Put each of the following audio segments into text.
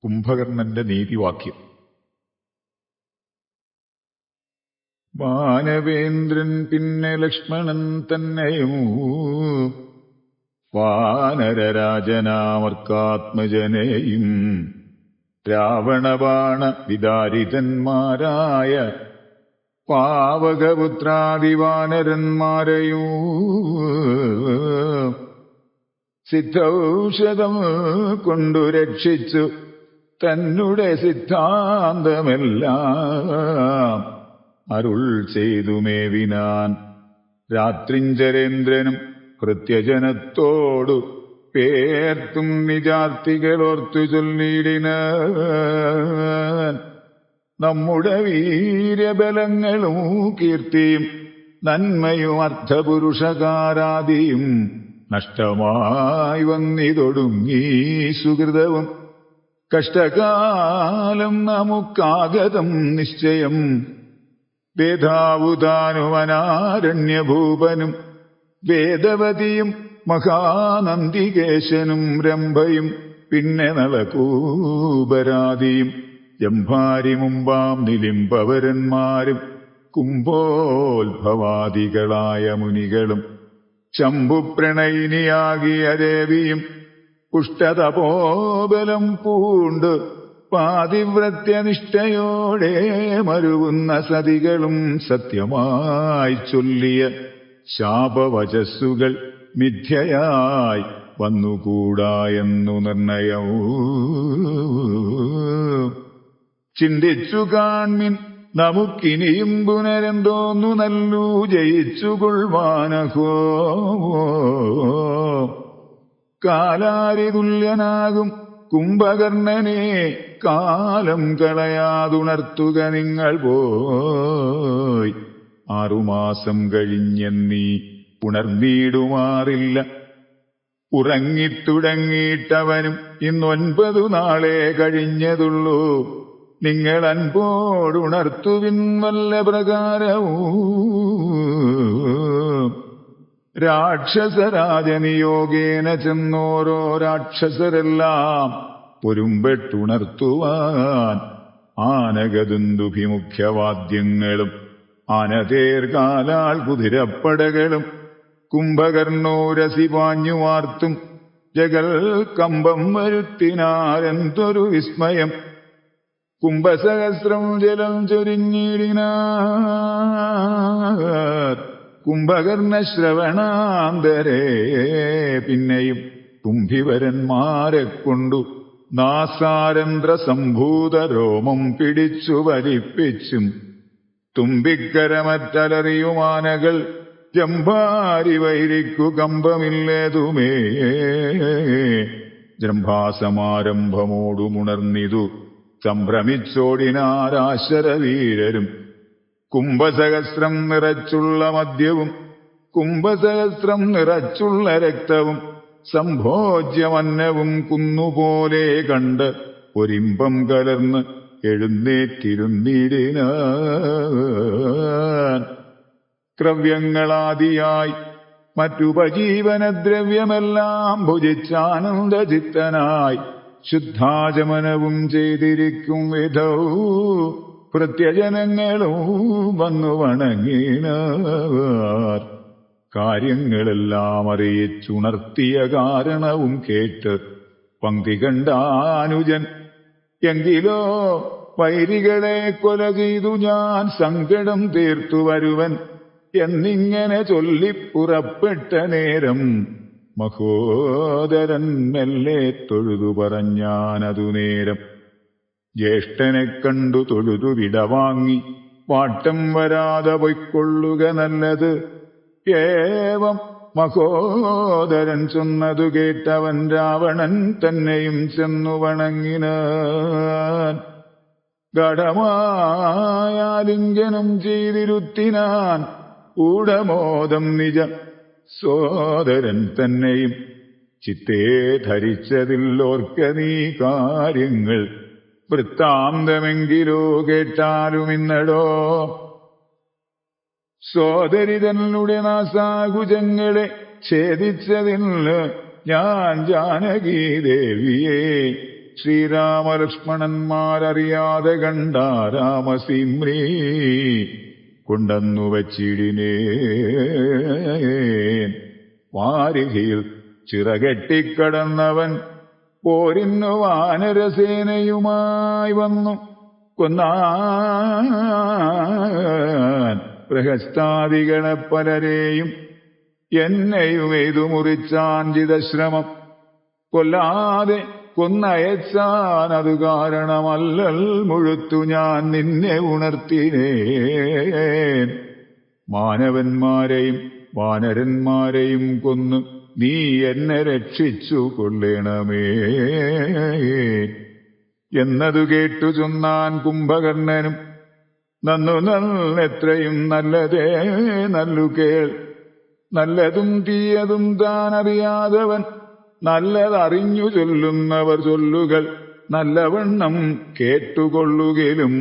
കുംഭകർണന്റെ നീതിവാക്യം. വാനവേന്ദ്രൻ പിന്നെ ലക്ഷ്മണൻ തന്നെയും വാനരരാജനാമർക്കാത്മജനെയും രാവണബാണ വിദാരിതന്മാരായ പാവകപുത്രാദിവാനരന്മാരെയും സിദ്ധൌഷധം കൊണ്ടു രക്ഷിച്ചു തന്നെ സിദ്ധാന്തമെല്ലാം അരുൾ ചെയ്തു മേവിനാൻ. രാത്രിഞ്ചരേന്ദ്രനും ഭൃത്യജനത്തോടു പേർത്തും നിജാർത്തികളോർത്തു ചൊല്ലിടിനാൻ. നമ്മുടെ വീര്യബലങ്ങളും കീർത്തിയും നന്മയും അർത്ഥപുരുഷകാരാദിയും നഷ്ടമായി വന്നിതൊടുങ്ങി സുഹൃതവും കഷ്ടകാലം നമുക്കാഗതം നിശ്ചയം. വേദാവുതാനുവനാരണ്യഭൂപനും വേദവതിയും മഹാനന്ദികേശനും രംഭയും പിന്നെ നളകൂപരാദിയും ജംഭാരി മുമ്പാം നിലിംബവരന്മാരും കുംഭോത്ഭവാദികളായ മുനികളും ശംഭുപ്രണയിനിയാകിയ ദേവിയും പുഷ്ടതപോബലം പൂണ്ട് പാതിവ്രത്യനിഷ്ഠയോടെ മരുവുന്ന സതികളും സത്യമായി ചൊല്ലിയ ശാപവചസ്സുകൾ മിഥ്യയായി വന്നുകൂടായെന്നു നിർണയവും. ചിന്തിച്ചു കാൺമിൻ നമുക്കിനിയും പുനരെന്തോന്നു നല്ലു ജയിച്ചുകൊള്ളുവാനഹോ. കാലാരിതുല്യനാകും കുംഭകർണനെ കാലം കളയാതുണർത്തുക നിങ്ങൾ പോയി. 6 മാസം കഴിഞ്ഞെന്നീ ഉണർന്നീടുമാറില്ല. ഉറങ്ങിത്തുടങ്ങിയിട്ടവനും ഇന്ന് 9 നാളെ കഴിഞ്ഞതുള്ളൂ. നിങ്ങൾ അൻപോടുണർത്തുവിൻ വല്ല പ്രകാരവും. രാക്ഷസരാജനിയോഗേന ചെന്നോരോ രാക്ഷസരെല്ലാം പൊരുമ്പെട്ടുണർത്തുവാൻ ആനകദുന്ദുഭിമുഖ്യവാദ്യങ്ങളും ആനതേർകാലാൽ കുതിരപ്പടകളും കുംഭകർണോരസി പാഞ്ഞുവാർത്തും ജഗൽ കമ്പം വരുത്തിനാരെന്തൊരു വിസ്മയം. കുംഭസഹസ്രം ജലം ചൊരിഞ്ഞിടിനാർ കുംഭകർണശ്രവണാന്തരേ. പിന്നെയും തുംഭിവരന്മാരെ കൊണ്ടു നാസാരന്ധ്ര സംഭൂത രോമം പിടിച്ചു വലിപ്പിച്ചും തുമ്പിക്കരമറ്റലറിയുമാനകൾ ജംഭാരി വൈരിക്കു കമ്പമില്ലേതുമേ. ജംഭാസമാരംഭമോടുമുണർന്നിതു സംഭ്രമിച്ചോടിനാരാശരവീരരും. കുംഭസഹസ്രം നിറച്ചുള്ള മദ്യവും കുംഭസഹസ്രം നിറച്ചുള്ള രക്തവും സംഭോജ്യമന്നവും കുന്നുപോലെ കണ്ട് ഒരിമ്പം കലർന്ന് എഴുന്നേറ്റിരുന്നിടിനാൻ. ക്രവ്യങ്ങളാദിയായി മറ്റുപജീവനദ്രവ്യമെല്ലാം ഭുജിച്ചാനന്ദചിത്തനായി ശുദ്ധാചമനവും ചെയ്തിരിക്കും വിധവും ഭൃത്യജനങ്ങളും വന്നു വണങ്ങിനാർ. കാര്യങ്ങളെല്ലാം അറിയിച്ചുണർത്തിയ കാരണവും കേട്ട് പങ്ക്തി കണ്ടാനുജൻ. എങ്കിലോ വൈരികളെ കൊല ചെയ്തു ഞാൻ സങ്കടം തീർത്തു വരുവൻ എന്നിങ്ങനെ ചൊല്ലിപ്പുറപ്പെട്ട നേരം മഹോദരൻ മെല്ലെ തൊഴുതു പറഞ്ഞാനതു നേരം. ജ്യേഷ്ഠനെ കണ്ടു തൊഴുതു വിടവാങ്ങി വാട്ടം വരാതെ പൊയ്ക്കൊള്ളുക നല്ലത്. ഏവം മഹോദരൻ ചൊന്നതു കേട്ടവൻ രാവണൻ തന്നെയും ചെന്നു വണങ്ങിനാൻ. ഗഢമായാലിംഗനം ചെയ്തിരുത്തിനാൻ ഊഢമോദം നിജ സോദരൻ തന്നെയും. ചിത്തേ ധരിച്ചതില്ലോർക്ക നീ കാര്യങ്ങൾ വൃത്താന്തമെങ്കിലോ കേട്ടാലുമിന്നടോ. സോദരിതനുടെ നാസാകുജങ്ങളെ ഛേദിച്ചതിന് ഞാൻ ജാനകീ ദേവിയെ ശ്രീരാമലക്ഷ്മണന്മാരറിയാതെ കണ്ട രാമസീമ്രീ കൊണ്ടെന്നു വച്ചിടിനേൻ. വാരികയിൽ ചിറകെട്ടിക്കടന്നവൻ പോരിന്നു വാനരസേനയുമായി വന്നു കൊന്നാൻ പ്രഹസ്താദികളെ പലരെയും. എന്നെയും എയ്തു മുറിച്ചാൻ ചിതശ്രമം. കൊല്ലാതെ കൊന്നയച്ചാൻ അതു കാരണമല്ലൽ മുഴുത്തു ഞാൻ നിന്നെ ഉണർത്തിനേൻ. മാനവന്മാരെയും വാനരന്മാരെയും കൊന്നു നീ എന്നെ രക്ഷിച്ചു കൊള്ളണമേ എന്നതു കേട്ടു ചൊന്നാൻ കുംഭകർണനും. നന്നു എത്രയും നല്ലതേ നല്ലു കേൾ. നല്ലതും തീയതും താൻ അറിയാതവൻ നല്ലതറിഞ്ഞു ചൊല്ലുന്നവർ ചൊല്ലുകൾ നല്ലവണ്ണം കേട്ടുകൊള്ളുകയിലും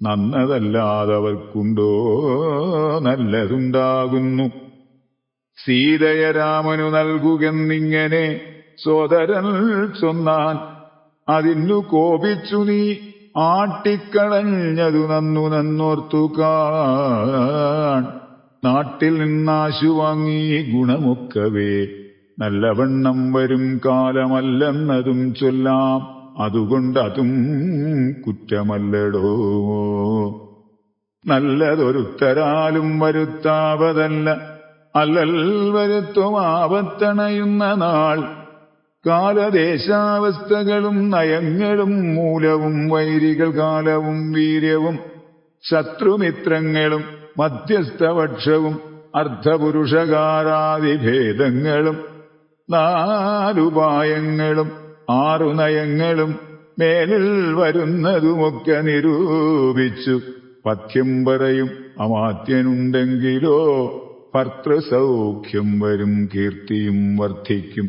നന്നതല്ലാതവർക്കുണ്ടോ നല്ലതുണ്ടാകുന്നു. സീതയ രാമനു നൽകുകെന്നിങ്ങനെ സോദരൻ ചൊന്നാൻ. അതിന്നു കോപിച്ചു നീ ആട്ടിക്കളഞ്ഞതു നന്നോർത്തു കാൺ. നാട്ടിൽ നിന്നാശു വാങ്ങി ഗുണമൊക്കവേ നല്ലവണ്ണം വരും കാലമല്ലെന്നതും ചൊല്ലാം. അതുകൊണ്ടതും കുറ്റമല്ലടോ. നല്ലതൊരുത്തരാലും വരുത്താവതല്ല അല്ലൽ വരുത്തും ആപത്തണയുന്ന നാൾ. കാലദേശാവസ്ഥകളും നയങ്ങളും മൂലവും വൈരികൾ കാലവും വീര്യവും ശത്രുമിത്രങ്ങളും മധ്യസ്ഥപക്ഷവും അർദ്ധപുരുഷകാരാദിഭേദങ്ങളും 4 ഉപായങ്ങളും 6 നയങ്ങളും മേലിൽ വരുന്നതുമൊക്കെ നിരൂപിച്ചു പഥ്യം പറയും അമാത്യനുണ്ടെങ്കിലോ ഭർത്തൃസൗഖ്യം വരും കീർത്തിയും വർദ്ധിക്കും.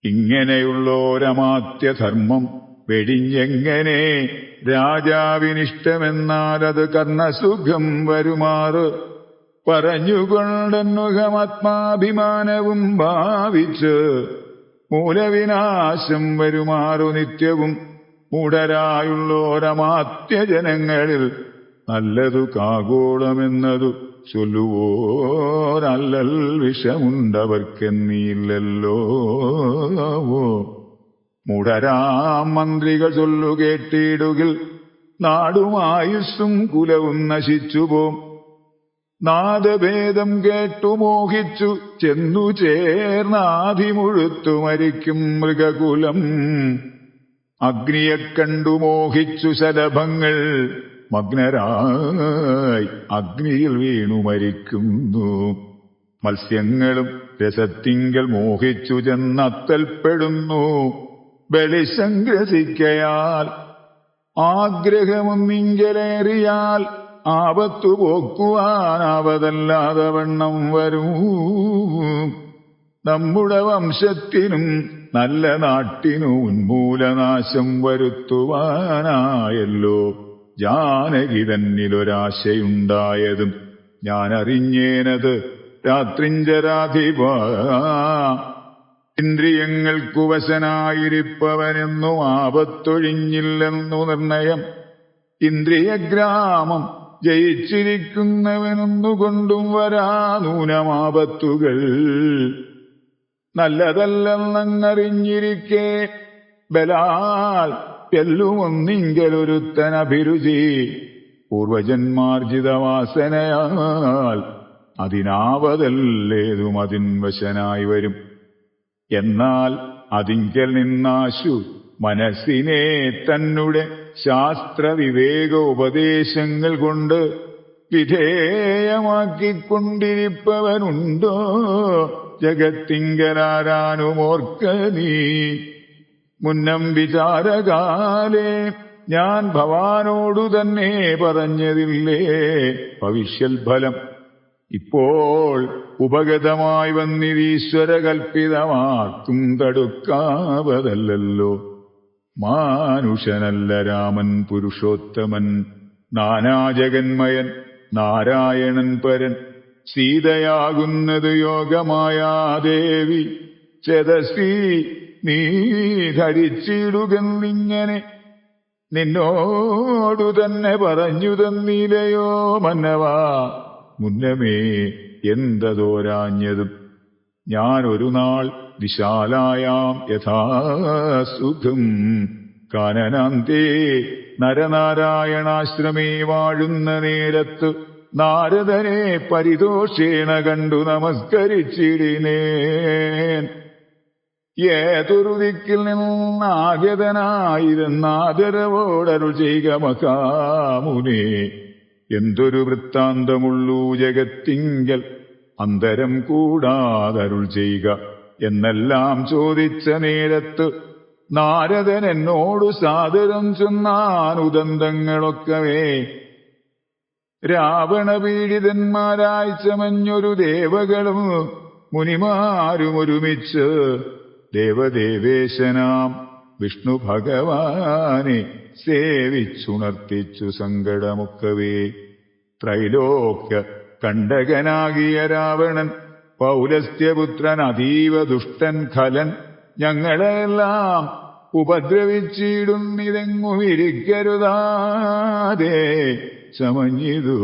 ഇങ്ങനെയുള്ളോരമാത്യധർമ്മം വെടിഞ്ഞെങ്ങനെ രാജാവിനിഷ്ടമെന്നാലത് കർണസുഖം വരുമാറ് പറഞ്ഞുകൊണ്ടെന്നുഹമാത്മാഭിമാനവും ഭാവിച്ച് മൂലവിനാശം വരുമാറു നിത്യവും മൂഢരായുള്ളോരമാത്യജനങ്ങളിൽ നല്ലതു കാഗോളമെന്നതു ചൊല്ലുവോരല്ലൽ വിഷമുണ്ടവർക്കെന്നീല്ലല്ലോ. മൂഢരാം മന്ത്രികൾ ചൊല്ലു കേട്ടിടുകിൽ നാടുമായുസ്സും കുലവും നശിച്ചുപോം. നാദഭേദം കേട്ടു മോഹിച്ചു ചെന്നു ചേർന്നാധിമുഴുത്തു മരിക്കും മൃഗകുലം. അഗ്നിയെ കണ്ടു മോഹിച്ചു ശലഭങ്ങൾ മഗ്നരായി അഗ്നിയിൽ വീണു മരിക്കുന്നു. മത്സ്യങ്ങളും രസത്തിങ്കൽ മോഹിച്ചു ചെന്നത്തൽപ്പെടുന്നു. ബലിസംഗ്രസിക്കയാൽ ആഗ്രഹമൊന്നിങ്കലേറിയാൽ ആപത്തു പോക്കുവാനാവതല്ലാതെ വണ്ണം വരും. നമ്മുടെ വംശത്തിനും നല്ല നാട്ടിനും ഉന്മൂലനാശം വരുത്തുവാനായല്ലോ ജാനകി തന്നിലൊരാശയുണ്ടായതും ഞാനറിഞ്ഞേനത് രാത്രിഞ്ചരാധിപ. ഇന്ദ്രിയങ്ങൾക്കു വശനായിരിപ്പവനെന്നും ആപത്തൊഴിഞ്ഞില്ലെന്നു നിർണയം. ഇന്ദ്രിയഗ്രാമം ജയിച്ചിരിക്കുന്നവനൊന്നുകൊണ്ടും വരാ നൂനമാപത്തുകൾ. നല്ലതല്ലെന്നറിഞ്ഞിരിക്കെ ബലാൽ ചെല്ലുമൊന്നിങ്കലൊരുത്തനഭിരുചി പൂർവജന്മാർജിതവാസനയാൽ അതിനാവതല്ലേതും അതിൻ വശനായി വരും. എന്നാൽ അതിങ്കൽ നിന്നാശു മനസ്സിനെ തന്നെ ശാസ്ത്രവിവേക ഉപദേശങ്ങൾ കൊണ്ട് വിധേയമാക്കിക്കൊണ്ടിരിപ്പവനുണ്ടോ ജഗത്തിങ്കലാരാനുമോർക്ക നീ. മുന്നം വിചാരകാലേ ഞാൻ ഭവാനോടു തന്നെ പറഞ്ഞതില്ലേ ഭവിഷ്യൽഫലം. ഇപ്പോൾ ഉപഗതമായി വന്നിരീശ്വര കൽപ്പിതമാർക്കും തടുക്കാവതല്ലോ. മാനുഷനല്ല രാമൻ പുരുഷോത്തമൻ, നാനാജഗന്മയൻ നാരായണൻ പരൻ. സീതയാകുന്നത് യോഗമായാ ദേവി ചേതസി നീ ധരിച്ചിടുകെന്നിങ്ങനെ നിന്നോടു തന്നെ പറഞ്ഞു തന്നിലയോ മന്നവാ മുന്നമേ എന്തതോരാഞ്ഞതും. ഞാനൊരു നാൾ വിശാലായാം യഥാസുഖം കാനനാന്തേ നരനാരായണാശ്രമേ വാഴുന്ന നേരത്ത് നാരദനെ പരിതോഷേണ കണ്ടു നമസ്കരിച്ചിടിനേൻ. ഏതൊരു ദിക്കിൽ നിന്നാഗതനായിരുന്നാദരവോടരുൾ ചെയ്യുക മഹാമുനേ. എന്തൊരു വൃത്താന്തമുള്ളൂ ജഗത്തിങ്കൽ അന്തരം കൂടാതരുൾ ചെയ്യുക എന്നെല്ലാം ചോദിച്ച നേരത്ത് നാരദൻ എന്നോടു സാദരം ചെന്നാനുദന്തങ്ങളൊക്കവേ. രാവണപീഡിതന്മാരായി ചമഞ്ഞൊരു ദേവകളും മുനിമാരും ഒരുമിച്ച് ദേവദേവേശനാം വിഷ്ണു ഭഗവാനെ സേവിച്ചുണർത്തിച്ചു സങ്കടമൊക്കവേ. ത്രൈലോക്യ കണ്ടകനാകിയ രാവണൻ പൗലസ്ത്യപുത്രൻ അതീവ ദുഷ്ടൻ ഖലൻ ഞങ്ങളെല്ലാം ഉപദ്രവിച്ചിടുന്നിതെങ്ങും ഇരിക്കരുതാതെ ചമഞ്ഞിതു.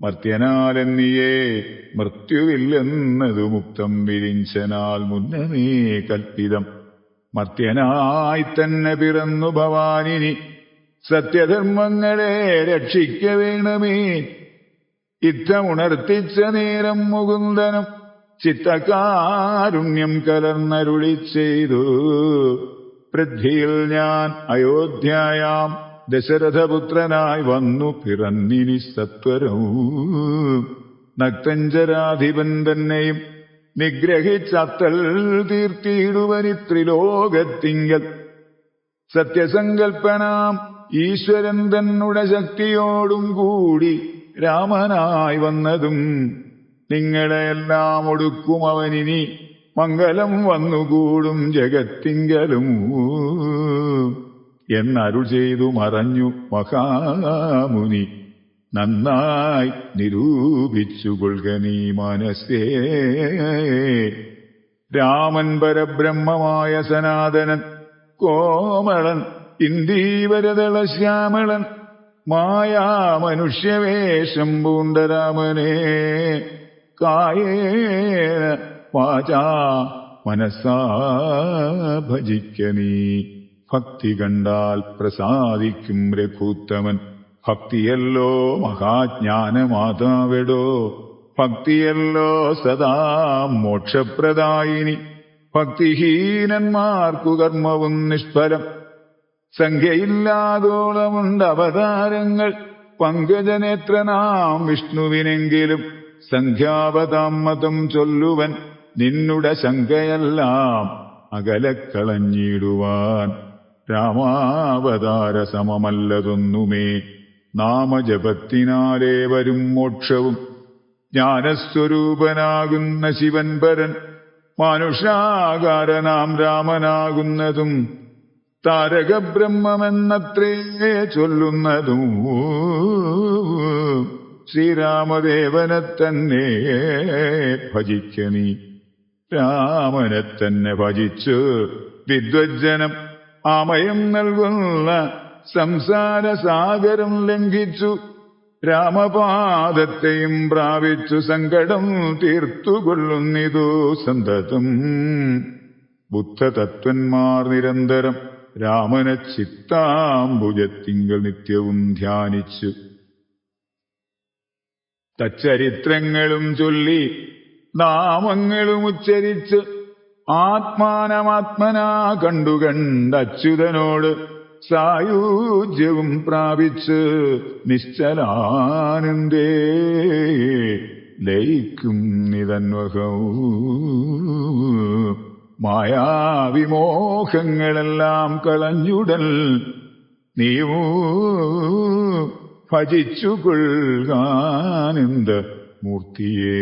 മർത്യനാലെന്നിയേ മൃത്യുവില്ലെന്നതു മുക്തം വിരിഞ്ചനാൽ മുന്നമേ കൽപ്പിതം. മർത്യനായി തന്നെ പിറന്നു ഭവാനിനി സത്യധർമ്മങ്ങളെ രക്ഷിക്ക വേണമേ. യുദ്ധമുണർത്തിച്ച നേരം മുകുന്ദനും ചിത്തകാരുണ്യം കലർന്നരുളി ചെയ്തു. പൃഥ്വിയിൽ ഞാൻ അയോധ്യയാം ദശരഥപുത്രനായി വന്നു പിറന്നിനി സത്വരവും. നക്തഞ്ചരാധിപൻ തന്നെയും നിഗ്രഹിച്ചത്തൽ തീർത്തിയിടുവനിത്രിലോകത്തിങ്കൽ. സത്യസങ്കൽപ്പനാം ഈശ്വരൻ തന്നുടെ ശക്തിയോടും കൂടി രാമനായി വന്നതും നിങ്ങളെല്ലാം ഒടുക്കും അവനിനി മംഗലം വന്നുകൂടും ജഗത്തിങ്കലും എന്നരുൾ ചെയ്തു മറഞ്ഞു മഹാമുനി. നന്നായി നിരൂപിച്ചുകൊള്ളുക നീ മനസ്സേ. രാമൻ പരബ്രഹ്മമായ സനാതനൻ കോമളൻ ഇന്ദീവരതള ശ്യാമളൻ മായാ മനുഷ്യവേഷം പൂണ്ട രാമനെ കായേന വാചാ മനസ്സാ ഭജിക്ക നീ. ഭക്തി കണ്ടാൽ പ്രസാദിക്കും രഘുത്തമൻ. ഭക്തിയല്ലോ മഹാജ്ഞാനമാതാവെടോ. ഭക്തിയല്ലോ സദാ മോക്ഷപ്രദായിനി. ഭക്തിഹീനന്മാർക്കു കർമ്മവും നിഷ്ഫലം. സംഖ്യയില്ലാതോളമുണ്ട് അവതാരങ്ങൾ പങ്കജനേത്രനാം വിഷ്ണുവിനെങ്കിലും. സംഖ്യാവതാമതം ചൊല്ലുവൻ നിന്നുടെ ശങ്കയെല്ലാം അകലക്കളഞ്ഞിടുവാൻ. രാമാവതാര സമമല്ലതൊന്നുമേ. നാമജപത്തിനാലേ വരും മോക്ഷവും. ജ്ഞാനസ്വരൂപനാകുന്ന ശിവൻ പരൻ മാനുഷാകാരനാം രാമനാകുന്നതും താരകബ്രഹ്മമെന്നത്രേ ചൊല്ലുന്നതും ശ്രീരാമദേവനെ തന്നെ ഭജിക്ക നീ. രാമനെ തന്നെ ഭജിച്ച് വിദ്വജ്ജനം ആമയം നൽകുന്ന സംസാരസാഗരം ലംഘിച്ചു രാമപാദത്തെയും പ്രാപിച്ചു സങ്കടം തീർത്തുകൊള്ളുന്നിതു സന്തതം. ബുദ്ധതത്വന്മാർ നിരന്തരം രാമനെ ചിത്താംബുജത്തിങ്കൽ നിത്യവും ധ്യാനിച്ചു തച്ചരിത്രങ്ങളും ചൊല്ലി നാമങ്ങളും ഉച്ചരിച്ച് ആത്മാനമാത്മനാ കണ്ടുകണ്ടച്യുതനോട് സായുജ്യവും പ്രാപിച്ച് നിശ്ചലാനന്ദേ ലയിക്കും നിതന്വഹൗ. മായാവിമോഹങ്ങളെല്ലാം കളഞ്ഞുടൽ നീയൂ ഭജിച്ചുകൊള്ളുകാനന്ദ മൂർത്തിയേ.